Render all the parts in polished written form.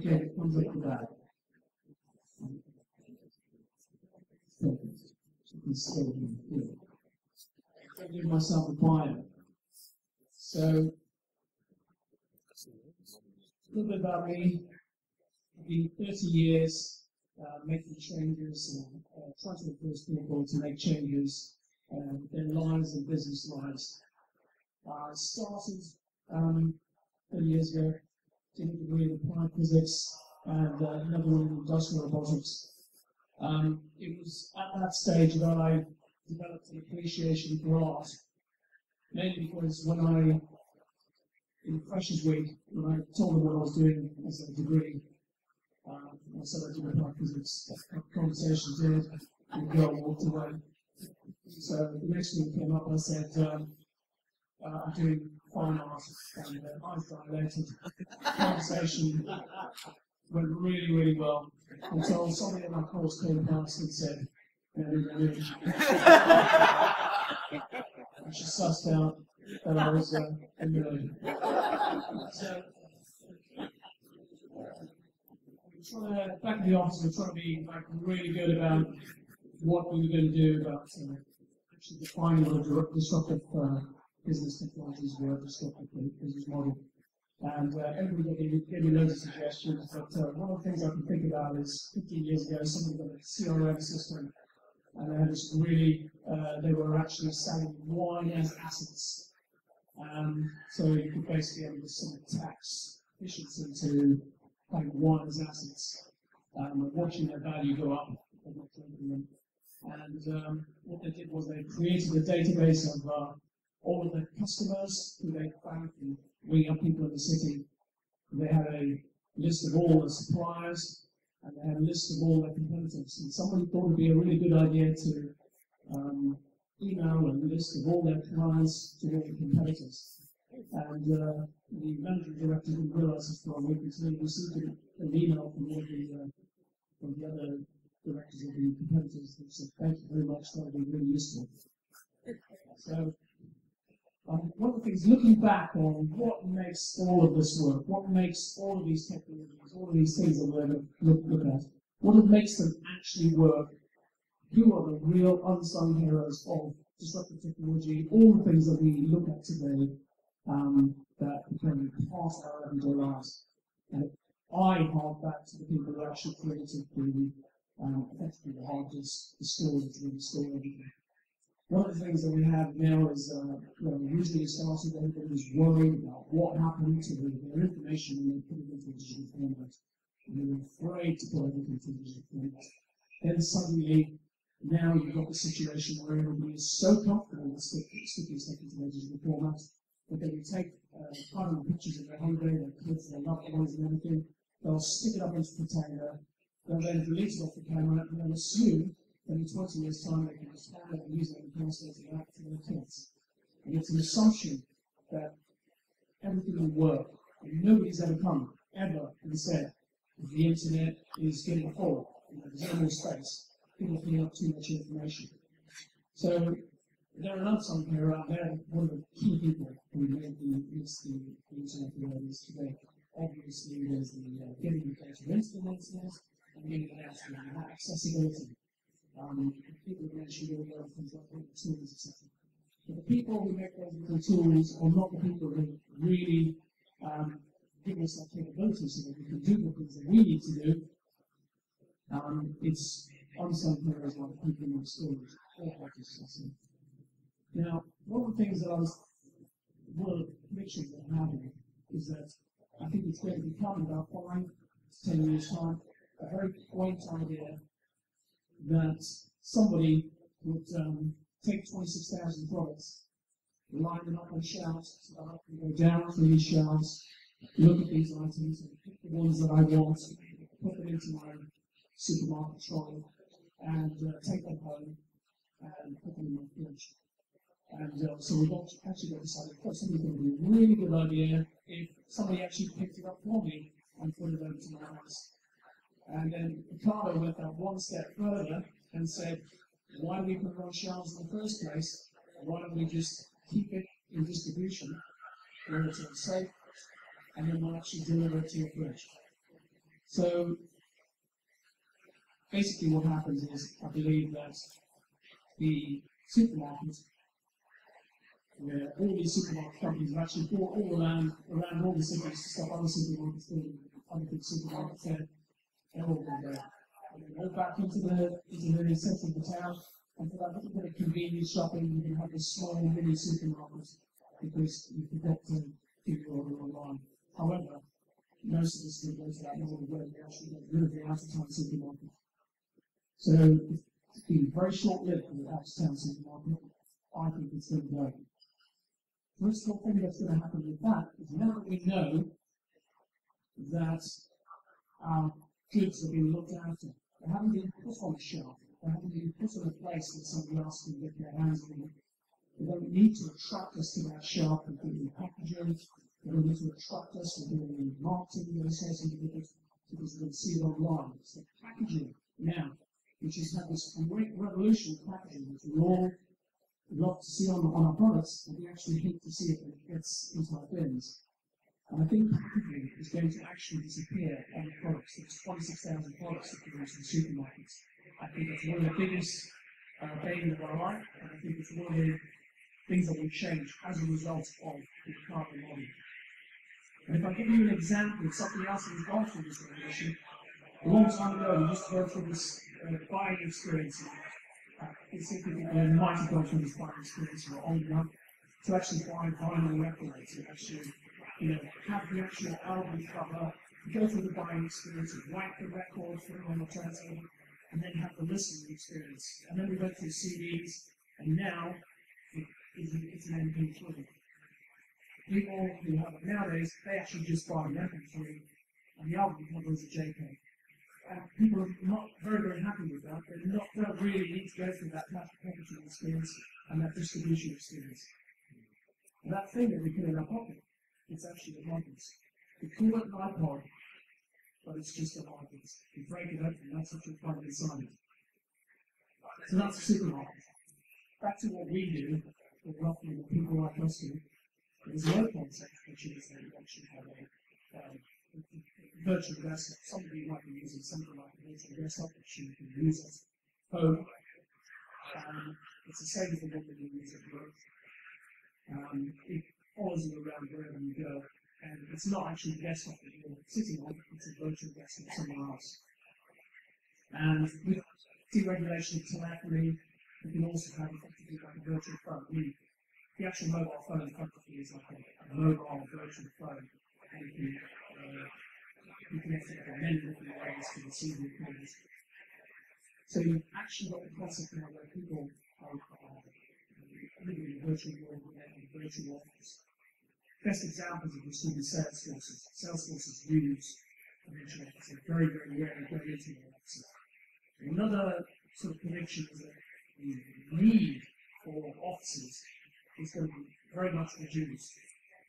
okay, it comes up with that. Perfect. So I give myself a bio. So, a little bit about me. I've been 30 years making changes and trying to influence people to make changes in their lives and business lives. I started 30 years ago, did a degree in applied physics and another one in industrial robotics. It was at that stage that I developed an appreciation for art, mainly because when in Freshers Week, when I told them what I was doing as a degree, I said I did applied physics, the conversation did, and the girl walked away. So the next week came up, I said, I'm doing fine art, and eyes dilated. The conversation went really, really well, until somebody in my course came past and said, and she sussed out that I was a nerd. So, back in the office, we're trying to be really good about what we were going to do about actually defining what a disruptive business technologies were, disruptive business model. And everybody gave me loads of suggestions, but one of the things I can think about is 15 years ago, somebody got a CRM system, and they had this really, they were actually selling wine as assets. So you could basically have some tax efficiency to paying wine as assets, watching their value go up, and not drinking them. And what they did was they created a database of all of their customers who they found from ringing up people in the city. They had a list of all the suppliers, and they had a list of all their competitors. And somebody thought it would be a really good idea to email a list of all their clients to all the competitors. And the managing director didn't realize this for a week until he received an email from one of the other directors of the competitors that said, "Thank you very much, that would be really useful." So, one of the things, looking back on what makes all of this work, what makes all of these technologies, all of these things that we're going to look at, what makes them actually work, who are the real unsung heroes of disruptive technology, all the things that we look at today that become part of our everyday lives. And I hark back to the people who actually created effectively the hard disk, the storage, and the store everything. One of the things that we have now is, usually started, everybody's worried about what happened to their information when they put it into a digital format. And they were afraid to put everything into a digital format. Then suddenly, now you've got the situation where everybody is so comfortable with sticking stuff into a digital format that they will take final pictures of their holiday, their kids, their loved ones, and everything. They'll stick it up into the container. They'll then delete it off the camera, and they'll assume that in 20 years' time they can just hand it and use it and translate it out to their kids. And it's an assumption that everything will work. And nobody's ever come, ever, and said that the internet is getting full. There's no more space. People are filling up too much information. So there are an unsung hero out there, one of the key people who made the internet the way it is today. Obviously, there's the getting the data into the internet and getting it out to accessibility. People mentioned all the other things like tools, etc. But the people who make those little tools are not the people who really give us that capability so that we can do the things that we need to do. It's unsung heroes like the people in the storage, all practices. Now, one of the things that one of the predictions that I'm having is that I think it's going to become about 5 to 10 years' time a very quaint idea that somebody would take 26,000 products, line them up on shelves, so that I can go down through these shelves, look at these items, and pick the ones that I want, put them into my supermarket trolley, and take them home and put them in my fridge. And so we've actually got decided that something going to be a really good idea if somebody actually picked it up for me and put it over to my house. And then Ricardo went that one step further and said, why do we put it on shelves in the first place? Why don't we just keep it in distribution where it's safe, and then we'll actually deliver it to your fridge? So basically what happens is, I believe that the supermarkets, where all these supermarket companies have actually bought all around all the cities to stop other supermarkets doing other big supermarkets there, they're all going to go. And they go back into the centre of the town, and for that little bit of convenience shopping, you can have this small mini supermarket because you forgot to do your order online. However, most of us will go to that model where we actually get rid of the out-of-town supermarket. So it's been very short-lived for the out-of-town supermarket. I think it's going to go. The first thing that's going to happen with that is now that we know that our goods are being looked after, they haven't been put on a shelf, they haven't been put in a place that somebody else can get their hands on them. They don't need to attract us to that shelf with the packaging. They don't need to attract us with the marketing that is associated with it, because we can see it online. It's the packaging now, which has had this great revolution of packaging, which we all love to see on our products, but we actually hate to see it when it gets into our bins. And I think packaging is going to actually disappear on the products. There's 26,000 products that come into the supermarkets. I think it's one of the biggest bane of our life, and I think it's one of the things that will change as a result of the carbon model. And if I give you an example of something else that has gone through this revolution, a long time ago we used to go through this buying experience. It's people might have gone through this buying experience who are old enough to actually buy vinyl records, to actually have the actual album cover, go through the buying experience, write the record, put it on the turntable, and then have the listening experience. And then we went through CDs, and now it's an MP3. People who have it nowadays, they actually just buy an MP3, and the album cover is a JPEG. And people are not very, very happy with that. They don't really need to go through that packaging experience and that distribution experience. And that thing that we put in our pocket, it's actually the markets. We call it an iPod, but it's just a market. You break it open, and that's what you'll find inside it. So that's a supermarket. Back to what we do, or roughly what people like us do, there's a low concept, which is that you actually have a virtual desktop. Some of you might be using something like a virtual desktop, which you can use as home. It's the same thing that you use at work. It follows you around wherever you go, and it's not actually the desktop that you're sitting on, it's a virtual desktop somewhere else. And with deregulation of telephony, you can also have effectively like a virtual phone. The actual mobile phone effectively is like a mobile virtual phone, and you can actually have many different ways to receive your calls. So you've actually got the concept now where people are living in a virtual world and a virtual office. Best examples of this would be sales forces. Sales forces use a virtual office. They very, very rarely go into an office. Another sort of prediction is that the need for offices is going to be very much reduced.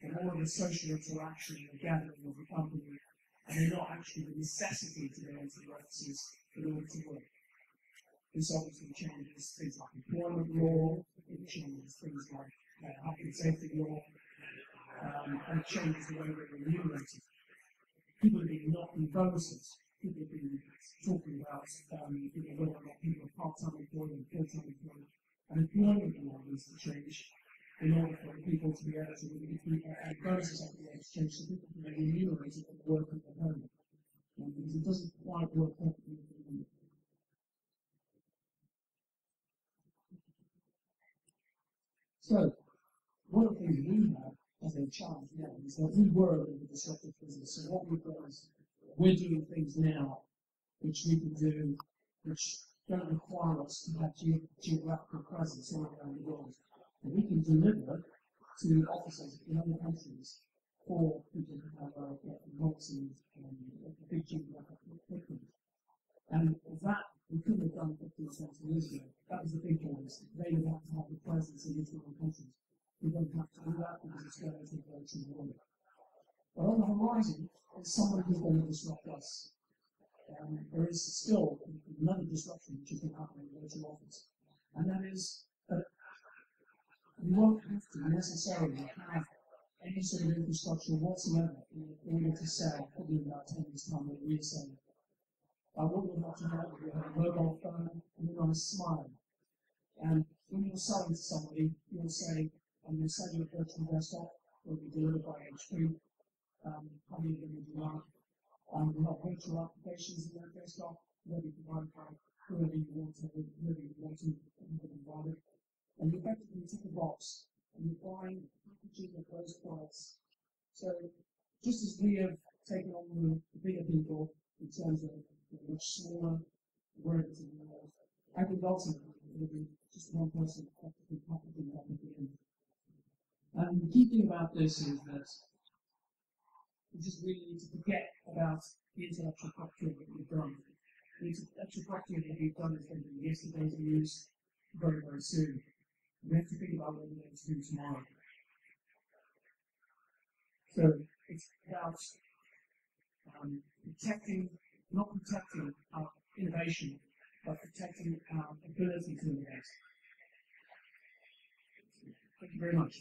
And all of the social interaction and the gathering of the company, and they're not actually the necessity to go into the offices in order to work. This obviously changes things like employment law, it changes things like health and safety law, and it changes the way we're remunerated. People have been knocking bonuses. People have been talking about whether or not people are part-time employed and full-time employed. And employment law needs to change in order for people to be able to, and bonuses have to be able to change so people can be remunerated for the work of their home. Because it doesn't quite work perfectly for them. So, one of the things we have as a challenge now is that we were in the disruptive business. So what we've done is we're doing things now which we can do, which don't require us to have geographical presence all around the world. And we can deliver to offices in other countries for people who have a big geographical footprint. And that we couldn't have done 15, 20 years ago. That was the big ones. They would have to have the presence in each of the countries. We don't have to do that because it's going to the virtual world. But on the horizon is somebody who's going to disrupt us. There is still another disruption which is going to happen in the virtual office. And that is that you won't have to necessarily have any sort of infrastructure whatsoever in order to sell, probably in about 10 years' time, when we sell it. What we'd like to know is you have a mobile phone and you're on a smile. And when you're selling to somebody, you'll say, I'm going to sell you a virtual desktop, will be delivered by HP. How many of them would you like? We have virtual applications in that desktop, whether you provide by whoever you want to provide it. And you effectively tick a box and you're buying the packaging of those products. So just as we have taken on the bigger people in terms of much smaller, words in the world, I think ultimately it will be just one person effectively packaging that at the end. And the key thing about this is that we just really need to forget about the intellectual property that we've done. The intellectual property that we've done is going to be yesterday's news very, very soon. We have to think about what we're going to do tomorrow. So it's about not protecting our innovation, but protecting our ability to innovate. Thank you very much.